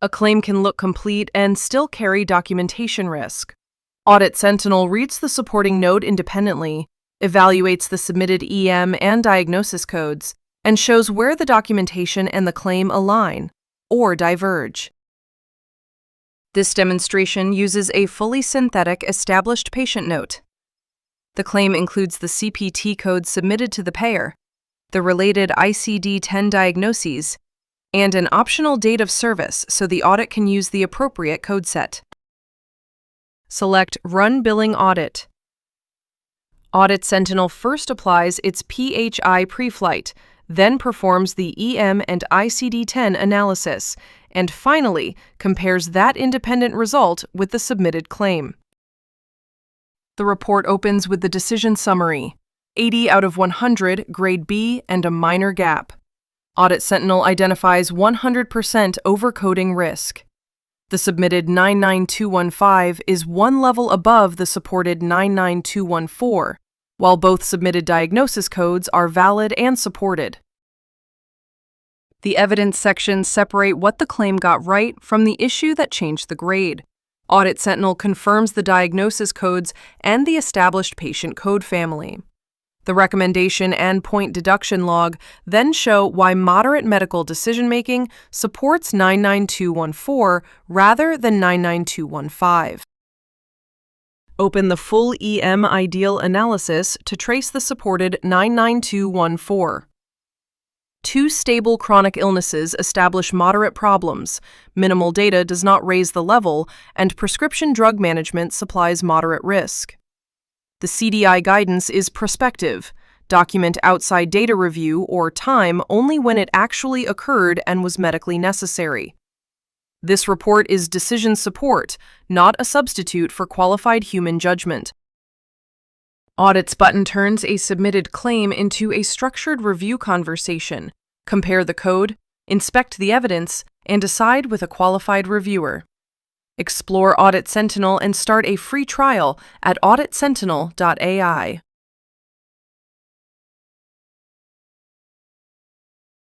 A claim can look complete and still carry documentation risk. Audit Sentinel reads the supporting note independently, evaluates the submitted EM and diagnosis codes, and shows where the documentation and the claim align or diverge. This demonstration uses a fully synthetic established patient note. The claim includes the CPT code submitted to the payer, the related ICD-10 diagnoses, and an optional date of service so the audit can use the appropriate code set. Select Run Billing Audit. Audit Sentinel first applies its PHI pre-flight, then performs the EM and ICD-10 analysis, and finally compares that independent result with the submitted claim. The report opens with the decision summary, 80 out of 100, grade B, and a minor gap. Audit Sentinel identifies 100% overcoding risk. The submitted 99215 is one level above the supported 99214, while both submitted diagnosis codes are valid and supported. The evidence sections separate what the claim got right from the issue that changed the grade. Audit Sentinel confirms the diagnosis codes and the established patient code family. The recommendation and point deduction log then show why moderate medical decision-making supports 99214 rather than 99215. Open the full EM ideal analysis to trace the supported 99214. Two stable chronic illnesses establish moderate problems, minimal data does not raise the level, and prescription drug management supplies moderate risk. The CDI guidance is prospective. Document outside data review or time only when it actually occurred and was medically necessary. This report is decision support, not a substitute for qualified human judgment. Audits button turns a submitted claim into a structured review conversation. Compare the code, inspect the evidence, and decide with a qualified reviewer. Explore Audit Sentinel and start a free trial at auditsentinel.ai.